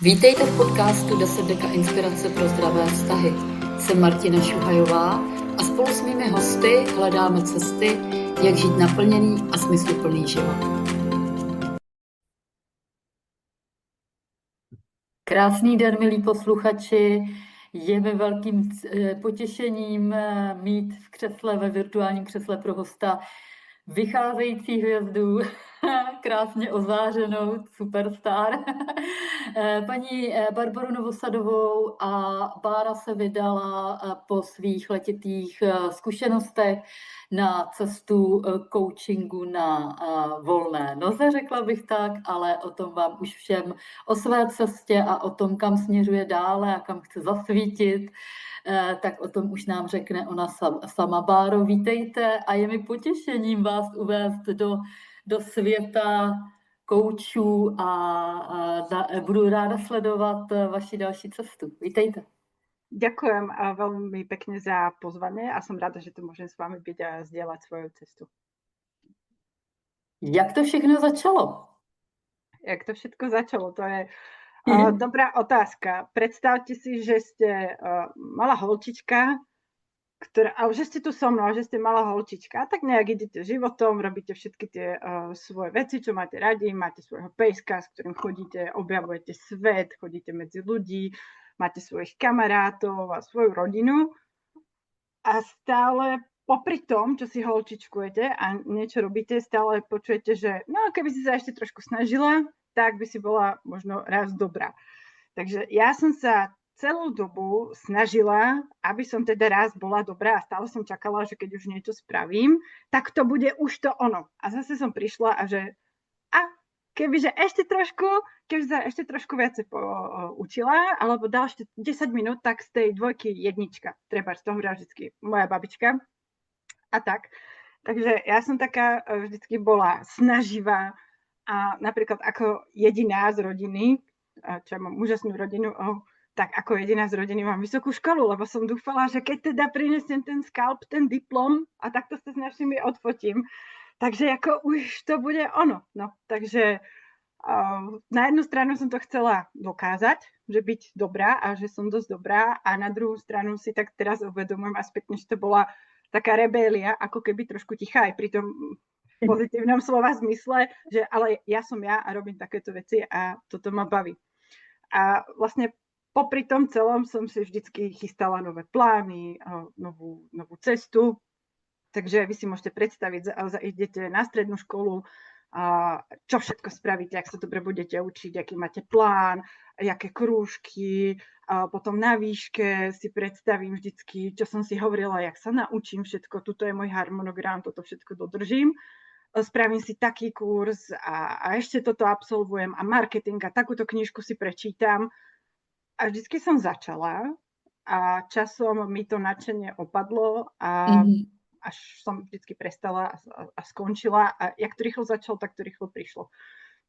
Vítejte v podcastu 10 deka inspirace pro zdravé vztahy. Jsem Martina Šuhajová a spolu s mými hosty hledáme cesty, jak žít naplněný a smysluplný život. Krásný den, milí posluchači. Je mi velkým potěšením mít v křesle, ve virtuálním křesle pro hosta vycházející hvězdu, krásně ozářenou superstar, paní Barboru Novosadovou, a Bára se vydala po svých letitých zkušenostech na cestu coachingu na volné noze, řekla bych tak, ale o tom vám už všem, o své cestě a o tom, kam směřuje dále a kam chce zasvítit, tak o tom už nám řekne ona sama. Báro, vítejte a je mi potěšením vás uvést do světa koučů a budu ráda sledovat vaši další cestu. Vítejte. Ďakujem veľmi pekne za pozvanie a som rada, že tu môžem s vami byť a zdieľať svoju cestu. Jak to všechno začalo? Jak to všetko začalo? To je dobrá otázka. Predstavte si, že ste malá holčička, že ste tu so mnou, že ste malá holčička, a tak nejak idete životom, robíte všetky tie svoje veci, čo máte radi, máte svojho pejska, s ktorým chodíte, objavujete svet, chodíte medzi ľudí, máte svojich kamarátov a svoju rodinu a stále popri tom, čo si holčičkujete a niečo robíte, stále počujete, že no, keby si sa ešte trošku snažila, tak by si bola možno raz dobrá. Takže ja som sa celú dobu snažila, aby som teda raz bola dobrá a stále som čakala, že keď už niečo spravím, tak to bude už to ono. A zase som prišla a že keby sa ešte trošku viacej učila, alebo dala ešte 10 minút, tak z tej dvojky jednička. Treba z toho vždycky moja babička. A tak. Takže ja som taká vždycky bola snaživá a napríklad ako jediná z rodiny, čo ja mám úžasnú rodinu, tak ako jediná z rodiny mám vysokú školu, lebo som dúfala, že keď teda prinesiem ten skalp, ten diplom a takto sa s našimi odfotím, takže ako už to bude ono. No, takže na jednu stranu som to chcela dokázať, že byť dobrá a že som dosť dobrá, a na druhú stranu si tak teraz uvedomujem aspektne, že to bola taká rebélia, ako keby trošku tichá aj pri tom pozitívnom slova zmysle, že ale ja som ja a robím takéto veci a toto ma baví. A vlastne popri tom celom som si vždycky chystala nové plány, novú cestu. Takže vy si môžete predstaviť, idete na strednú školu, čo všetko spravíte, ak sa dobre budete učiť, aký máte plán, aké krúžky, potom na výške si predstavím vždycky, čo som si hovorila, jak sa naučím všetko, tuto je môj harmonogram, toto všetko dodržím, spravím si taký kurz a ešte toto absolvujem a marketing a takúto knižku si prečítam. A vždycky som začala a časom mi to nadšenie opadlo a až som vždycky prestala a skončila. A jak to rýchlo začalo, tak to rýchlo prišlo.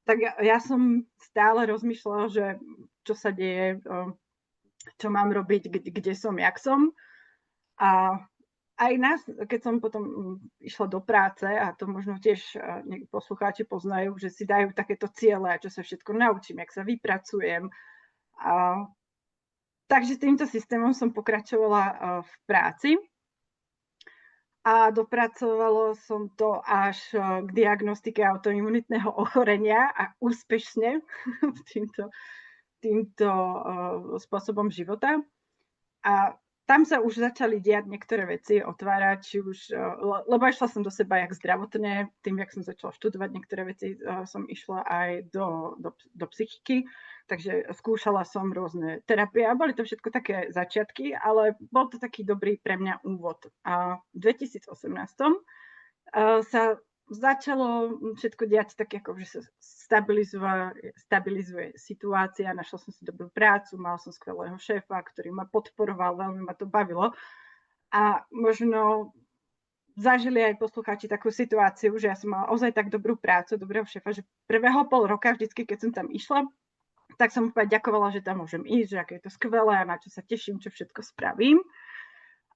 Tak ja som stále rozmýšľala, že čo sa deje, čo mám robiť, kde som, jak som. A aj nás, keď som potom išla do práce, a to možno tiež poslucháči poznajú, že si dajú takéto ciele, čo sa všetko naučím, jak sa vypracujem. Takže týmto systémom som pokračovala v práci. A dopracovalo som to až k diagnostike autoimunitného ochorenia a úspešne týmto spôsobom života. A tam sa už začali diať niektoré veci, otvárať, či už, lebo išla som do seba jak zdravotne, tým, jak som začala študovať niektoré veci, som išla aj do psychiky, takže skúšala som rôzne terapie a boli to všetko také začiatky, ale bol to taký dobrý pre mňa úvod. A v 2018 sa začalo všetko diať tak, ako že sa stabilizuje situácia, našla som si dobrú prácu, mala som skvelého šéfa, ktorý ma podporoval, veľmi ma to bavilo. A možno zažili aj poslucháči takú situáciu, že ja som mala ozaj tak dobrú prácu, dobrého šéfa, že prvého pol roka vždycky, keď som tam išla, tak som úplne ďakovala, že tam môžem ísť, že aké je to skvelé a na čo sa teším, čo všetko spravím.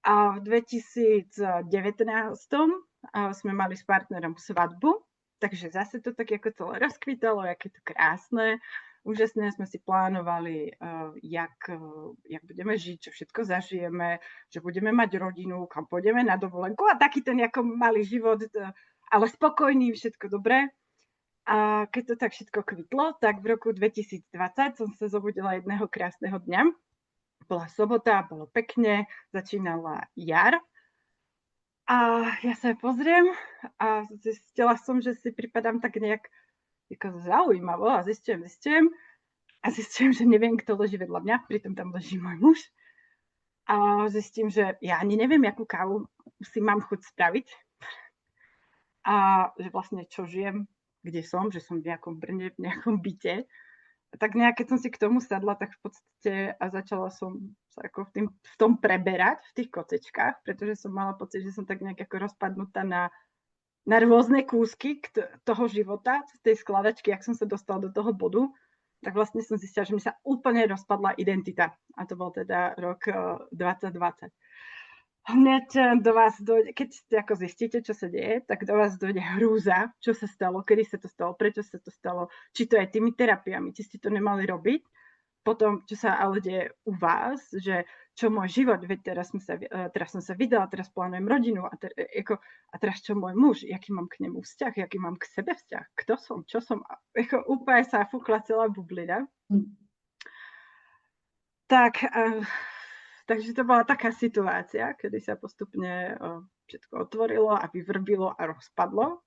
A v 2019 sme mali s partnerom svadbu, takže zase to tak ako celé rozkvitalo, aké to krásne. úžasné, sme si plánovali, jak budeme žiť, čo všetko zažijeme, že budeme mať rodinu, kam pôjdeme na dovolenku a taký ten ako malý život, ale spokojný, všetko dobré. A keď to tak všetko kvitlo, tak v roku 2020 som sa zobudila jedného krásneho dňa. Bola sobota, bolo pekne, začínala jar. A ja sa pozriem a zistila som, že si pripadám tak nejak ako zaujímavo a zistím, že neviem, kto leží vedľa mňa, pritom tam leží môj muž. A zistím, že ja ani neviem, akú kávu si mám chuť spraviť. A že vlastne čo žijem, kde som, že som v nejakom Brne, v nejakom byte. A tak nejak, keď som si k tomu sadla, tak v podstate a začala som sa ako v tom preberať, v tých kocečkách, pretože som mala pocit, že som tak nejak ako rozpadnutá na rôzne kúsky toho života, z tej skladačky, jak som sa dostala do toho bodu, tak vlastne som zistila, že mi sa úplne rozpadla identita. A to bol teda rok 2020. Hneď do vás dojde, keď ako zistíte, čo sa deje, tak do vás dojde hrúza, čo sa stalo, kedy sa to stalo, prečo sa to stalo, či to je tými terapiami, či ste to nemali robiť. Potom, čo sa ale deje u vás, že čo môj život, veď teraz som sa vydala, teraz plánujem rodinu a teraz čo môj muž, aký mám k nemu vzťah, aký mám k sebe vzťah, kto som, čo som, úplne sa fúkla celá bublina. Takže to bola taká situácia, kedy sa postupne všetko otvorilo a vyvrbilo a rozpadlo.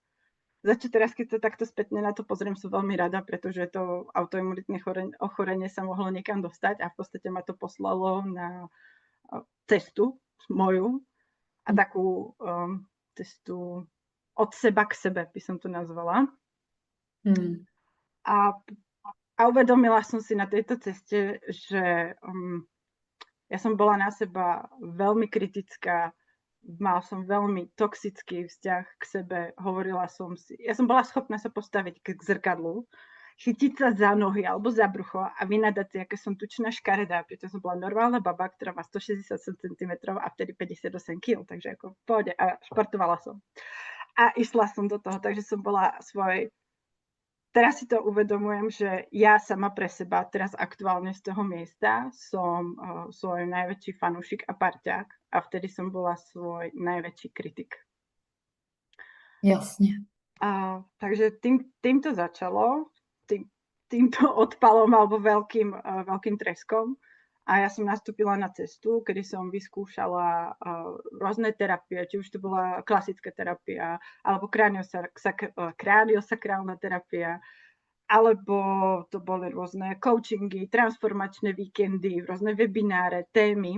Teraz, keď sa takto spätne na to pozriem, som veľmi rada, pretože to autoimunitné ochorenie sa mohlo niekam dostať a v podstate ma to poslalo na cestu moju a takú cestu od seba k sebe, by som to nazvala. A uvedomila som si na tejto ceste, že ja som bola na seba veľmi kritická, mal som veľmi toxický vzťah k sebe, hovorila som si, ja som bola schopná sa postaviť k zrkadlu, chytiť sa za nohy alebo za brucho a vynadať si, aké som tučná škaredá, pretože som bola normálna baba, ktorá má 167 cm a vtedy 58 kg, takže ako v pohode a športovala som. A išla som do toho, takže som bola Teraz si to uvedomujem, že ja sama pre seba teraz aktuálne z toho miesta som svoj najväčší fanúšik a parťák a vtedy som bola svoj najväčší kritik. Jasne. Takže týmto začalo, týmto odpalom alebo veľkým treskom. A ja som nastúpila na cestu, kedy som vyskúšala rôzne terapie, či už to bola klasická terapia, alebo kraniosakrálna terapia, alebo to boli rôzne coachingy, transformačné víkendy, rôzne webináre, témy.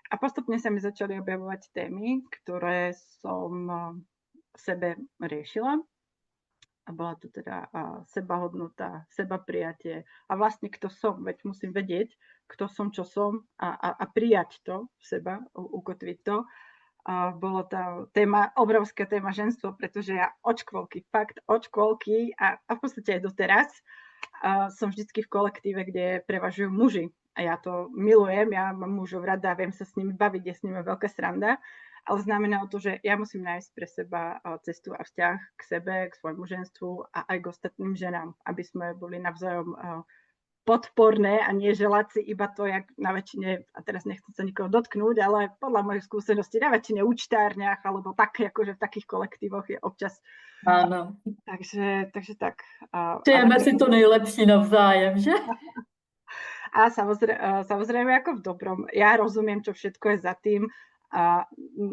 A postupne sa mi začali objavovať témy, ktoré som v sebe riešila. A bola to teda sebahodnota, sebaprijatie a vlastne kto som, veď musím vedieť, kto som, čo som a prijať to v seba, ukotviť to. A bolo tá obrovská téma ženstvo, pretože ja od škôlky a v podstate aj doteraz som vždycky v kolektíve, kde prevažujú muži. A ja to milujem, ja mám mužov rada, viem sa s nimi baviť, je s nimi veľká sranda. Ale znamená to, že ja musím nájsť pre seba cestu a vzťah k sebe, k svojmu ženstvu a aj k ostatným ženám, aby sme boli navzájom podporné a nie želať si iba to, jak na väčšine, a teraz nechcem sa nikoho dotknúť, ale podľa mojich skúseností na väčšine účtárniach alebo tak, akože v takých kolektívoch je občas. Áno. Takže tak. Přejeme si to nejlepší navzájem, že? A samozrejme ako v dobrom. Ja rozumiem, čo všetko je za tým, a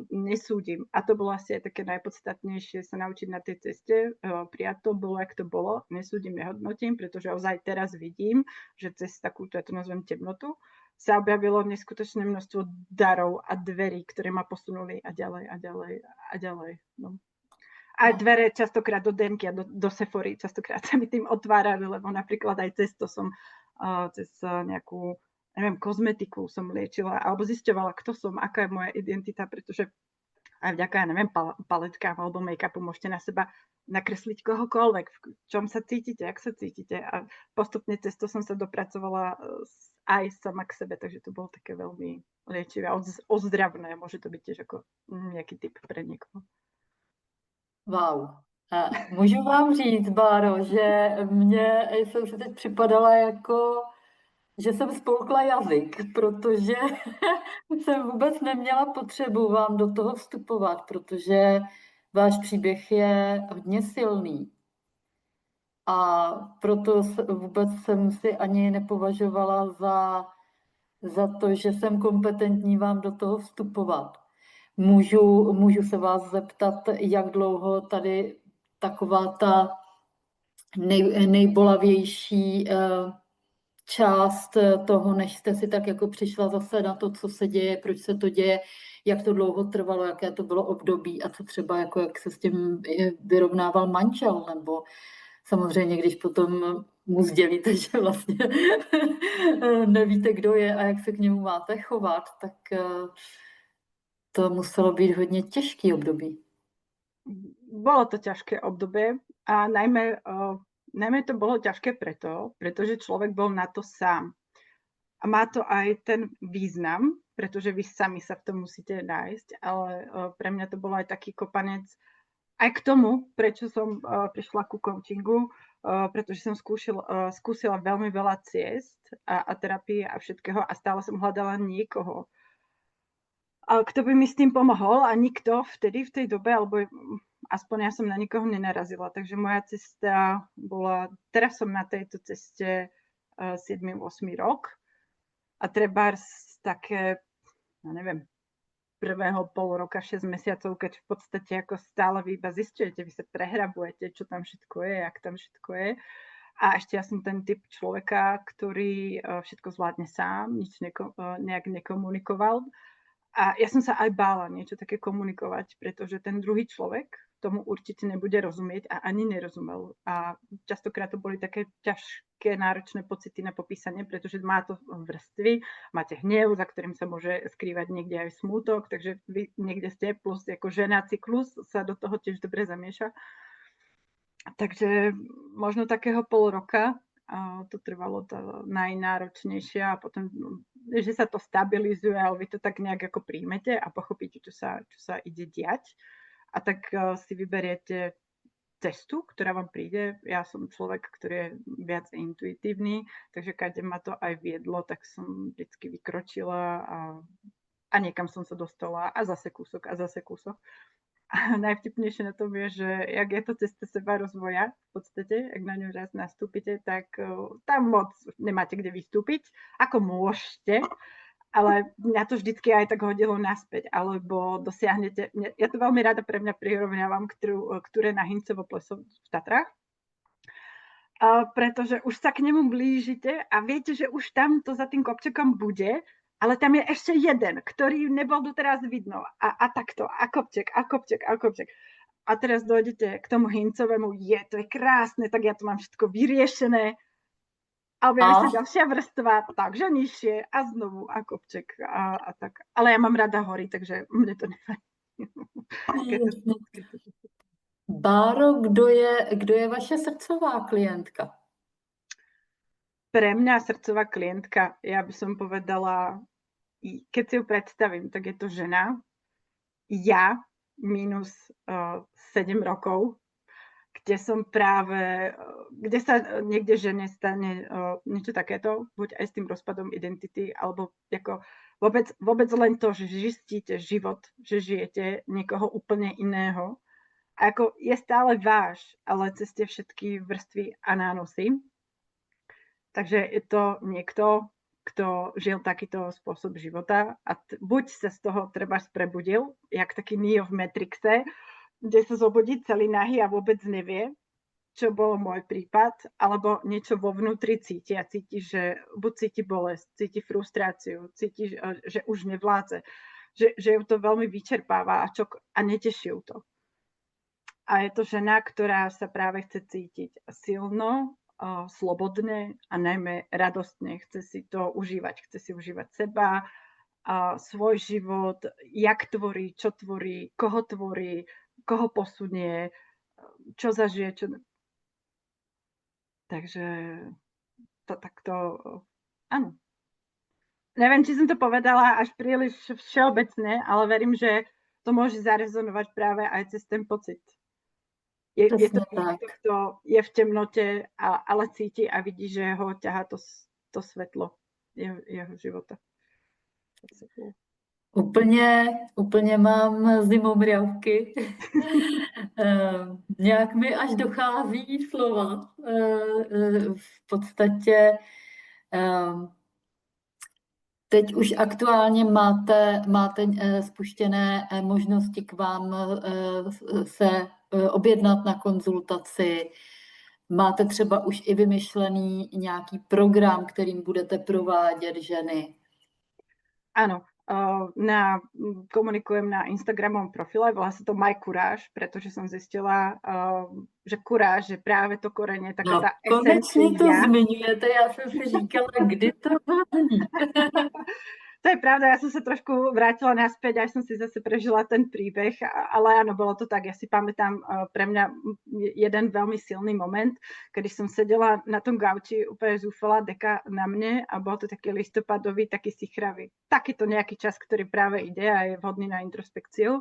nesúdim. A to bolo asi aj také najpodstatnejšie sa naučiť na tej ceste. Prijať to bolo, jak to bolo. Nesúdim, nehodnotím, pretože ozaj teraz vidím, že cez takúto, ja to nazvem temnotu, sa objavilo neskutočné množstvo darov a dverí, ktoré ma posunuli a ďalej a ďalej a ďalej. No. A dvere častokrát do Demky a do Sephory častokrát sa mi tým otvárali, lebo napríklad aj cez to som cez nejakú kozmetiku som liečila, alebo zisťovala, kto som, aká je moja identita, pretože aj vďaka, paletkám alebo make-upu môžete na seba nakresliť kohokoľvek, v čom sa cítite, jak sa cítite. A postupne cez to som sa dopracovala aj sama k sebe, takže to bolo také veľmi liečivé a ozdravné. Môže to byť tiež ako nejaký tip pre niekoho. Wow. A můžu vám říct, Báro, že mě jsem si teď připadala jako, že jsem spolkla jazyk, protože jsem vůbec neměla potřebu vám do toho vstupovat, protože váš příběh je hodně silný. A proto vůbec jsem si ani nepovažovala za to, že jsem kompetentní vám do toho vstupovat. Můžu se vás zeptat, jak dlouho tady taková ta nejbolavější část toho, než jste si tak jako přišla zase na to, co se děje, proč se to děje, jak to dlouho trvalo, jaké to bylo období a co třeba jako jak se s tím vyrovnával manžel, nebo samozřejmě, když potom mu sdělíte, že vlastně nevíte, kdo je a jak se k němu máte chovat, tak to muselo být hodně těžký období. Bolo to ťažké obdobie a najmä to bolo ťažké pretože človek bol na to sám. A má to aj ten význam, pretože vy sami sa v tom musíte nájsť, ale pre mňa to bolo aj taký kopanec aj k tomu, prečo som prišla ku coachingu, pretože som skúsila veľmi veľa ciest a terapie a všetkého a stále som hľadala niekoho, kto by mi s tým pomohol a nikto vtedy v tej dobe, alebo aspoň ja som na nikoho nenarazila. Takže moja cesta bola, teraz som na tejto ceste 7-8 rok a trebárs také, ja neviem, prvého pol roka, 6 mesiacov, keď v podstate ako stále vy iba zisťujete, vy sa prehrabujete, čo tam všetko je, jak tam všetko je. A ešte ja som ten typ človeka, ktorý všetko zvládne sám, nič nejak nekomunikoval. A ja som sa aj bála niečo také komunikovať, pretože ten druhý človek tomu určite nebude rozumieť a ani nerozumel. A častokrát to boli také ťažké, náročné pocity na popísanie, pretože má to vrstvy, máte hnev, za ktorým sa môže skrývať niekde aj smútok, takže vy niekde ste, plus ako žena cyklus sa do toho tiež dobre zamieša. Takže možno takého pol roka to trvalo to najnáročnejšie a potom, že sa to stabilizuje, ale vy to tak nejak ako príjmete a pochopíte, čo sa ide diať. A tak si vyberiete cestu, ktorá vám príde. Ja som človek, ktorý je viac intuitívny, takže kade ma to aj viedlo, tak som vždycky vykročila a niekam som sa dostala a zase kúsok a zase kúsok. A najvtipnejšie na tom je, že jak je to cesta seba rozvoja, v podstate, ak na ňu raz nastúpite, tak tam moc nemáte kde vystúpiť, ako môžete, ale mňa to vždycky aj tak hodilo naspäť, alebo dosiahnete, ja to veľmi rada pre mňa prirovnávam k na Hyncovo pleso v Tatrách, pretože už sa k nemu blížite a viete, že už tam to za tým kopčekom bude, ale tam je ešte jeden, ktorý nebol doteraz vidno. A takto, a kopček, a kopček, a kopček. A teraz dojdete k tomu Hyncovému, to je krásne, tak ja to mám všetko vyriešené. A objaví sa ďalšia vrstva, takže nižšie a znovu a kopček a tak. Ale ja mám rada hory, takže mne to nevadí. Báro, kdo je vaše srdcová klientka? Pre mňa srdcová klientka, ja by som povedala, keď si ju predstavím, tak je to žena, ja minus 7 rokov, kde sa niekde žene stane niečo takéto, buď aj s tým rozpadom identity, alebo ako vôbec len to, že zistíte život, že žijete niekoho úplne iného. A ako je stále váš, ale cez tie všetky vrstvy a nánosy. Takže je to niekto, kto žil takýto spôsob života a buď sa z toho treba prebudil, jak taký Neo v Matrixe, kde sa zobudí celý nahý a vôbec nevie, čo bol môj prípad, alebo niečo vo vnútri cíti a cíti, že buď cíti bolesť, cíti frustráciu, cíti, že už nevládze, že ju to veľmi vyčerpáva a neteší ju to. A je to žena, ktorá sa práve chce cítiť silno, slobodne a najmä radostne. Chce si to užívať. Chce si užívať seba, svoj život, jak tvorí, čo tvorí, koho posunie, čo zažije. Takže to takto, áno. Neviem, či som to povedala až príliš všeobecne, ale verím, že to môže zarezonovať práve aj cez ten pocit. Je to Přesně tak. niekto, kto je v temnote, ale cíti a vidí, že ho ťahá to svetlo jeho života. Úplně mám zimomriavky. Nějak mi až dochází slova. V podstatě teď už aktuálně máte spuštěné možnosti k vám se objednat na konzultaci. Máte třeba už i vymyšlený nějaký program, kterým budete provádět ženy? Áno, komunikujem na Instagramovom profile, volá sa to My Courage, pretože som zistila, že kuráž je práve to korenie, taká No, tá konečně to esencia. zmiňujete, já jsem si říkala, kdy to zazní. To je pravda, ja som sa trošku vrátila naspäť, aj som si zase prežila ten príbeh, ale áno, bolo to tak. Ja si pamätám pre mňa jeden veľmi silný moment, kedy som sedela na tom gauči, úplne zúfala deka na mne a bol to taký listopadový, taký sichravý. Takýto nejaký čas, ktorý práve ide a je vhodný na introspekciu.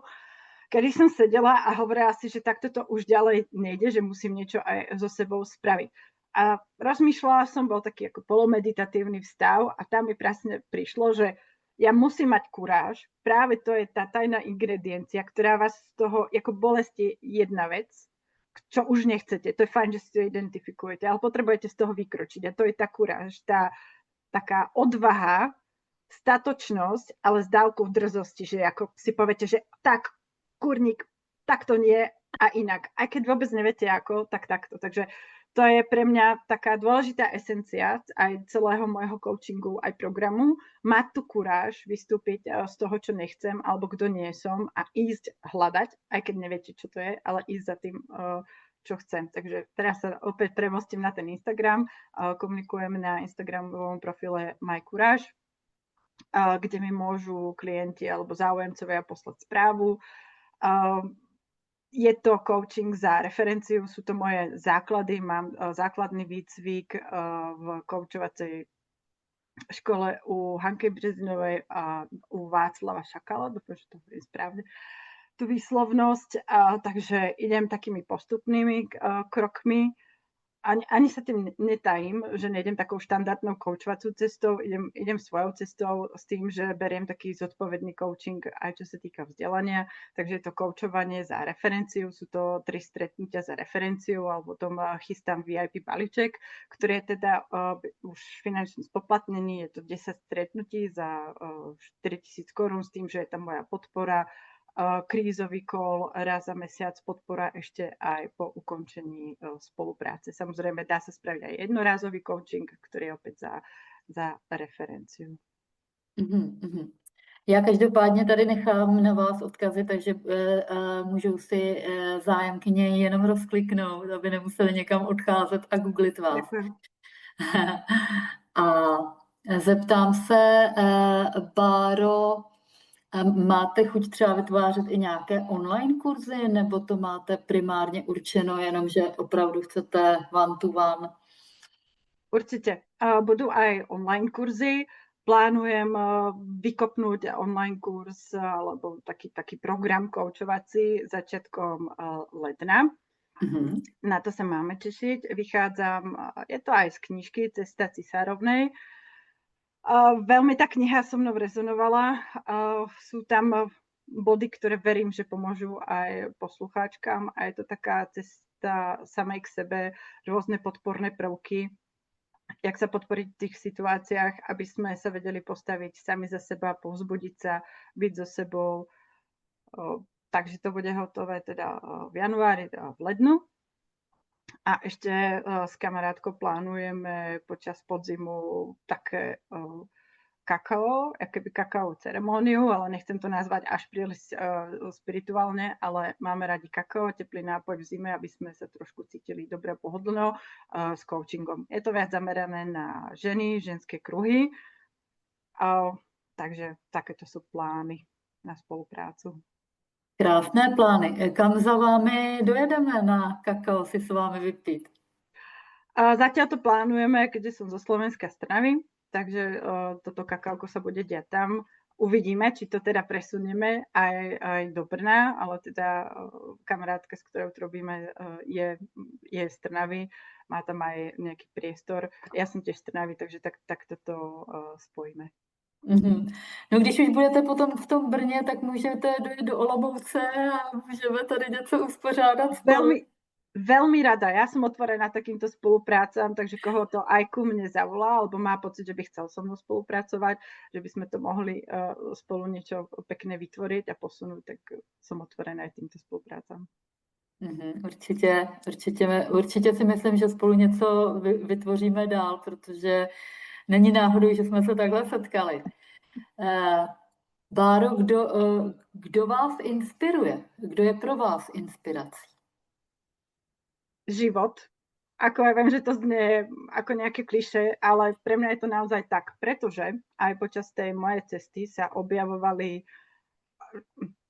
Kedy som sedela a hovorila si, že takto to už ďalej nejde, že musím niečo aj so sebou spraviť. A rozmýšľala som, bol taký ako polomeditatívny stav a tam mi presne prišlo, že ja musím mať kuráž. Práve to je tá tajná ingrediencia, ktorá vás z toho, ako bolesti jedna vec, čo už nechcete. To je fajn, že si to identifikujete, ale potrebujete z toho vykročiť. A to je tá kuráž, tá taká odvaha, statočnosť, ale s dávkou drzosti, že ako si poviete, že tak, kurník, tak to nie a inak. Aj keď vôbec neviete ako, tak takto. Takže to je pre mňa taká dôležitá esencia aj celého môjho coachingu, aj programu, mať tu kuráž, vystúpiť z toho, čo nechcem, alebo kto nie som a ísť hľadať, aj keď neviete, čo to je, ale ísť za tým, čo chcem. Takže teraz sa opäť premostím na ten Instagram, komunikujem na Instagramovom profile My Courage, kde mi môžu klienti alebo záujemcovia poslať správu. Je to coaching za referenciu, sú to moje základy, mám základný výcvik v coachovacej škole u Hanky Březinovej a u Václava Šakala, dúfam, že to hovorím správne, tú výslovnosť, takže idem takými postupnými krokmi. Ani sa tým netajím, že nejdem takou štandardnou koučovacou cestou, idem svojou cestou s tým, že beriem taký zodpovedný coaching aj čo sa týka vzdelania, takže je to koučovanie za referenciu, sú to 3 stretnutia za referenciu, alebo potom chystám VIP balíček, ktorý je teda už finančne spoplatnený, je to 10 stretnutí za 4 000 korún s tým, že je tam moja podpora, krízový call raz za mesiac, podpora ešte aj po ukončení spolupráce. Samozrejme, dá sa spraviť aj jednorázový coaching, ktorý je opäť za referenciu. Já každopádně tady nechám na vás odkazy, takže můžou si zájemkyně jenom rozkliknout, aby nemuseli někam odcházet a googlit vás. Ďakujem. A zeptám se, Báro, máte chuť třeba vytvářet i nějaké online kurzy, nebo to máte primárně určeno jenom, že opravdu chcete one-to-one? Určite. Budú aj online kurzy. Plánujem vykopnúť online kurz alebo taký program koučovací začiatkom ledna. Na to sa máme tešiť. Vychádzam, je to aj z knižky Cesta cisárovnej. Veľmi tá kniha so mnou rezonovala. Sú tam body, ktoré verím, že pomôžu aj poslucháčkam a je to taká cesta samej k sebe, rôzne podporné prvky, jak sa podporiť v tých situáciách, aby sme sa vedeli postaviť sami za seba, povzbudiť sa, byť so sebou. Takže to bude hotové teda v januári, teda v lednu. A ešte s kamarátkou plánujeme počas podzimu také kakao, akoby kakao ceremóniu, ale nechcem to nazvať až príliš spirituálne, ale máme radi kakao, teplý nápoj v zime, aby sme sa trošku cítili dobre pohodlno s coachingom. Je to viac zamerané na ženy, ženské kruhy, takže takéto sú plány na spoluprácu. Krásné plány. Kam za vámi dojedeme na kakao si s vámi vypít? Zatiaľ to plánujeme, keďže som zo Slovenska z Trnavy, takže toto kakaoko sa bude diať tam. Uvidíme, či to teda presunieme aj do Brna, ale teda kamarátka, s ktorou to robíme, je z Trnavy, má tam aj nejaký priestor. Ja som tiež z Trnavy, takže takto to spojíme. Mm-hmm. No když už budete potom v tom Brně, tak můžete dojít do Olomouce a můžeme tady něco uspořádat spolu. Veľmi rada. Ja som otvorená takýmto spoluprácam, takže koho to aj ku mne zavolá, alebo má pocit, že by chcel so mnou spolupracovať, že by sme to mohli spolu niečo pekné vytvoriť a posunúť, tak som otvorená aj týmto spoluprácam. Určitě si myslím, že spolu něco vytvoříme dál, protože není náhodou, že jsme se takhle setkali. Báro, kdo vás inspiruje? Kdo je pro vás inspirací? Život. Ako ja viem, že to znie ako nejaké klišé, ale pre mňa je to naozaj tak, pretože aj počas tej mojej cesty sa objavovali,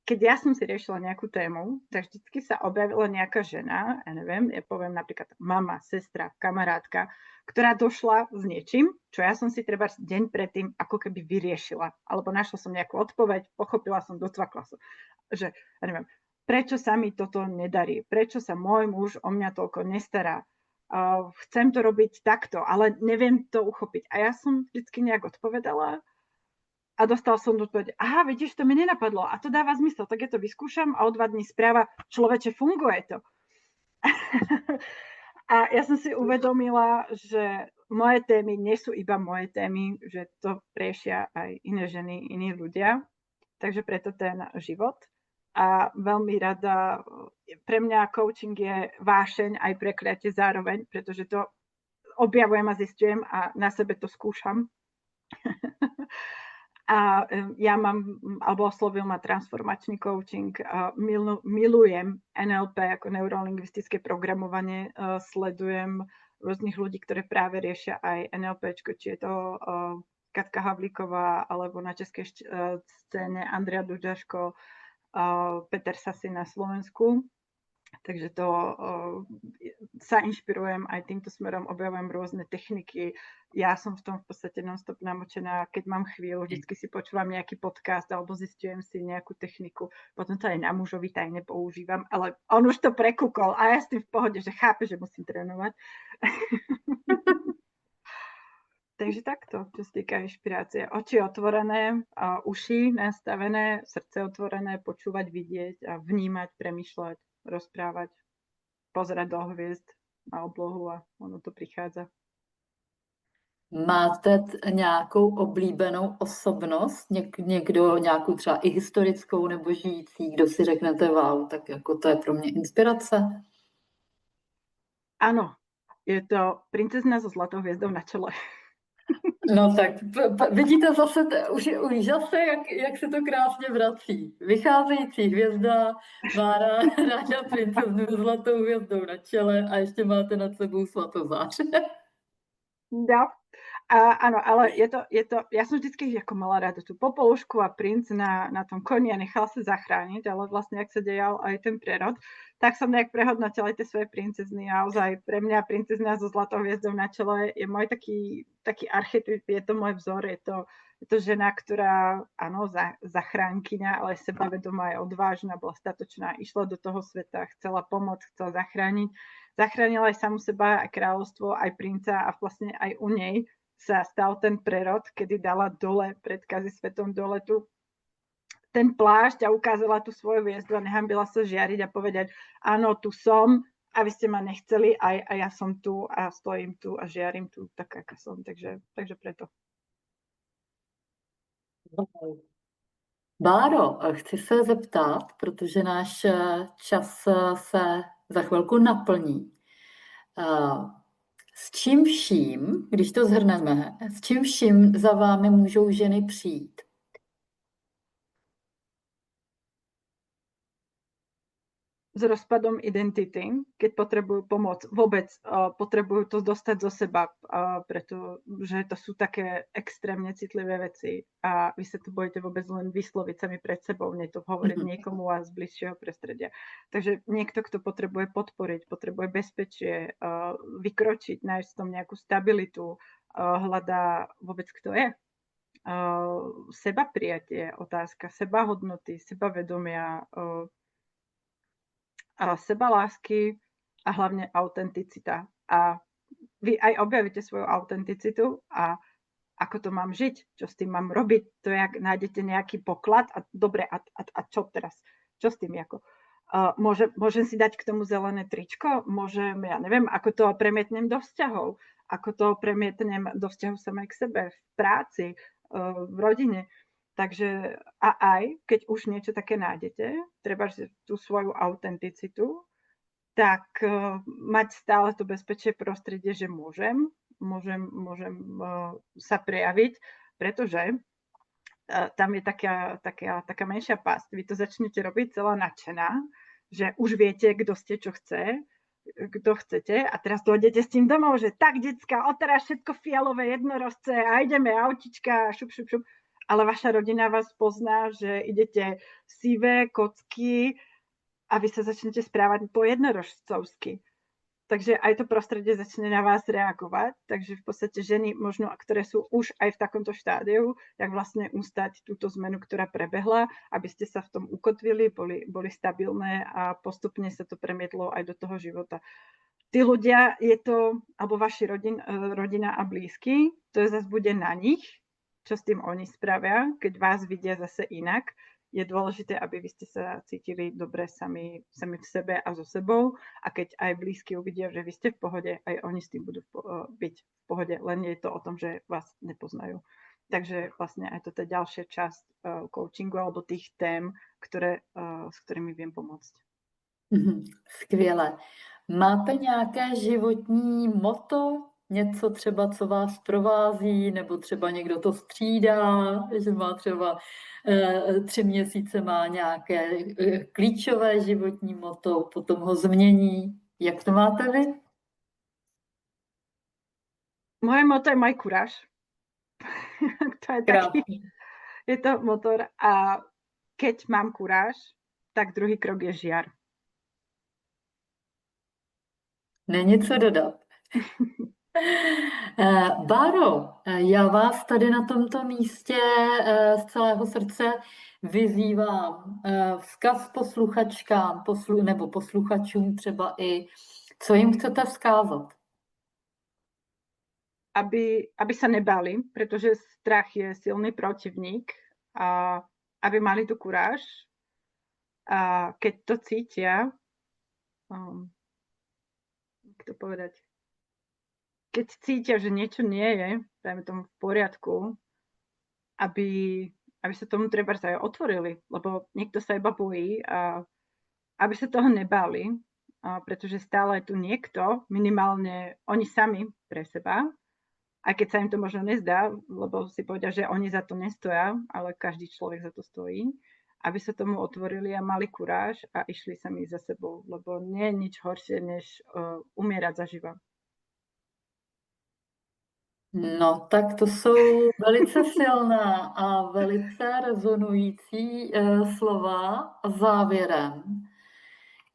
keď ja som si riešila nejakú tému, tak vždycky sa objavila nejaká žena, ja neviem, ja poviem napríklad mama, sestra, kamarátka, ktorá došla s niečím, čo ja som si treba deň predtým ako keby vyriešila, alebo našla som nejakú odpoveď, pochopila som, docvakla som, že ja neviem, prečo sa mi toto nedarí, prečo sa môj muž o mňa toľko nestará, chcem to robiť takto, ale neviem to uchopiť. A ja som vždycky nejak odpovedala a dostal som odpoveď, aha, vidíš, to mi nenapadlo a to dáva zmysel, tak ja to vyskúšam a o 2 dní správa, človeče, funguje to. A ja som si uvedomila, že moje témy nie sú iba moje témy, že to riešia aj iné ženy, iní ľudia, takže preto ten život. A veľmi rada, pre mňa coaching je vášeň aj prekliatie zároveň, pretože to objavujem a zistujem a na sebe to skúšam. A ja mám, alebo oslovil ma transformačný coaching, milujem NLP ako neurolingvistické programovanie, sledujem rôznych ľudí, ktorí práve riešia aj NLPčko, či je to Katka Havlíková, alebo na českej scéne Andrea Duďaško, Peter Sasi na Slovensku. Takže to sa inšpirujem aj týmto smerom, objavujem rôzne techniky. Ja som v tom v podstate non-stop namočená, keď mám chvíľu, vždycky si počúvam nejaký podcast alebo zistujem si nejakú techniku. Potom to aj na mužovi tajne používam, ale on už to prekúkol a ja s tým v pohode, že chápe, že musím trénovať. Takže takto, čo sa týka inšpirácie. Oči otvorené, uši nastavené, srdce otvorené, počúvať, vidieť a vnímať, premýšľať, rozprávať, pozerať do hviezd na oblohu a ono to prichádza. Máte nějakou oblíbenou osobnost? Někdo, nějakou třeba i historickou nebo žijící, kdo si řeknete, wow, tak jako to je pro mě inspirace? Áno, je to princezna so zlatou hviezdou na čele. No tak vidíte zase, už zase, jak se to krásně vrací. Vycházející hvězda má ráda princeznu s zlatou hvězdou na čele a ještě máte nad sebou svatozář. No, áno, ale je to, ja som vždycky ako mala rada tú popolušku a princ na tom koni a nechal sa zachrániť, ale vlastne, ak sa dejal aj ten prerod, tak som nejak prehodnotila aj tie svoje princezny a naozaj pre mňa princezna so zlatou hviezdou na čele je môj taký archetyp, je to môj vzor, je to žena, ktorá, áno, zachránkyňa, ale sebavedomá je odvážna, bola statočná, išla do toho sveta, chcela pomôcť, chcela zachrániť. Zachránila aj samu seba, aj kráľovstvo, aj princa a vlastne aj u nej sa stal ten prerod, kedy dala dole pred Kazisvetom dole ten plášť a ukázala tú svoju hviezdu a nehambila sa žiariť a povedať, áno, tu som a vy ste ma nechceli a ja som tu a stojím tu a žiarím tu tak, aká som. Takže preto. Báro, chci se zeptat, protože náš čas se za chvilku naplní. S čím vším, když to shrneme, s čím vším za vámi můžou ženy přijít? S rozpadom identity, keď potrebujú pomoc, vôbec potrebujú to dostať zo seba, pretože to sú také extrémne citlivé veci a vy sa to bojíte vôbec len vysloviť sami pred sebou, nie to hovoriť niekomu a z bližšieho prostredia. Takže niekto, kto potrebuje podporiť, potrebuje bezpečie, vykročiť, nájsť v tom nejakú stabilitu, hľadá vôbec kto je. seba prijatie, otázka sebahodnoty, sebavedomia, sebalásky a hlavne autenticita. A vy aj objavíte svoju autenticitu a ako to mám žiť, čo s tým mám robiť, to jak nájdete nejaký poklad a dobre, a čo teraz? Čo s tým ako? Môžem si dať k tomu zelené tričko? Môžem, ja neviem, ako to premietnem do vzťahov, ako to premietnem do vzťahu samej k sebe, v práci, v rodine. Takže a aj, keď už niečo také nájdete, treba tú svoju autenticitu, tak mať stále to bezpečie prostredie, že môžem sa prejaviť, pretože tam je taká menšia pásť. Vy to začnete robiť celá nadšená, že už viete, kto ste, čo kto chcete a teraz dojdete s tým domov, že tak, decka, odteraz všetko fialové, jednorožce a ideme autička, šup. Ale vaša rodina vás pozná, že idete sivé kocky a vy sa začnete správať po jednorožcovsky. Takže aj to prostredie začne na vás reagovať. Takže v podstate ženy, možno, ktoré sú už aj v takomto štádiu, jak vlastne ustať túto zmenu, ktorá prebehla, aby ste sa v tom ukotvili, boli stabilné a postupne sa to premietlo aj do toho života. Tí ľudia, je to, alebo vaši rodina a blízky, to je zase bude na nich, čo s tým oni spravia, keď vás vidia zase inak. Je dôležité, aby vy ste sa cítili dobre sami v sebe a so sebou a keď aj blízky uvidia, že vy ste v pohode, aj oni s tým budú byť v pohode, len je to o tom, že vás nepoznajú. Takže vlastne aj toto je ďalšia časť coachingu alebo tých tém, s ktorými viem pomôcť. Skvěle. Máte nějaké životní motto? Něco třeba, co vás provází, nebo třeba někdo to střídá, že má třeba 3 měsíce má nějaké klíčové životní motto, potom ho změní. Jak to máte vy? Moje motto je maj kuráž. To je taký, je to motor a keď mám kuráž, tak druhý krok je žiar. Není co dodat. Báro, já vás tady na tomto místě z celého srdce vyzývám. Vzkaz posluchačkám nebo posluchačům třeba i, co jim chcete vzkázat? Aby sa nebali, pretože strach je silný protivník a aby mali tú kuráž a keď to cítia, jak to povedať, keď cítia, že niečo nie je, dajme tomu v poriadku, aby sa tomu treba aj otvorili, lebo niekto sa iba bojí a aby sa toho nebali, pretože stále je tu niekto, minimálne oni sami pre seba, aj keď sa im to možno nezdá, lebo si povedia, že oni za to nestoja, ale každý človek za to stojí, aby sa tomu otvorili a mali kuráž a išli sami za sebou, lebo nie je nič horšie, než umierať zaživa. No, tak to jsou velice silná a velice rezonující slova. A závěrem,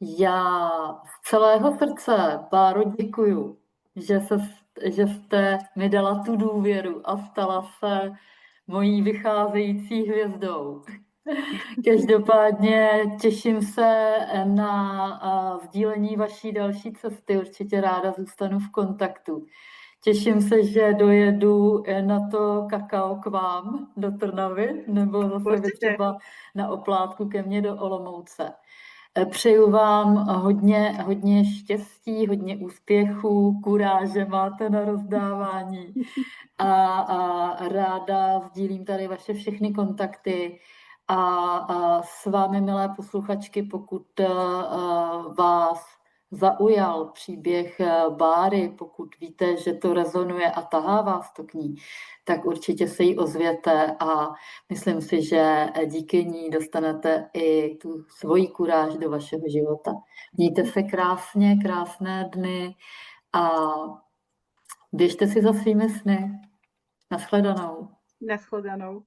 já z celého srdce, Báro, děkuju, že jste mi dala tu důvěru a stala se mojí vycházející hvězdou. Každopádně těším se na sdílení vaší další cesty, určitě ráda zůstanu v kontaktu. Těším se, že dojedu na to kakao k vám do Trnavy, nebo zase třeba na oplátku ke mně do Olomouce. Přeju vám hodně štěstí, hodně úspěchů, kuráže máte na rozdávání a ráda sdílím tady vaše všechny kontakty a s vámi, milé posluchačky, pokud vás zaujal příběh Báry, pokud víte, že to rezonuje a tahá vás to k ní, tak určitě se jí ozvěte a myslím si, že díky ní dostanete i tu svoji kuráž do vašeho života. Mějte se krásně, krásné dny a běžte si za svými sny. Nashledanou. Nashledanou.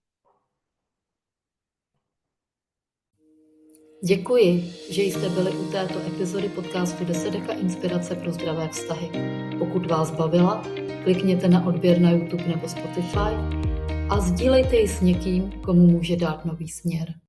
Děkuji, že jste byli u této epizody podcastu 10 deka inspirace pro zdravé vztahy. Pokud vás bavila, klikněte na odběr na YouTube nebo Spotify a sdílejte ji s někým, komu může dát nový směr.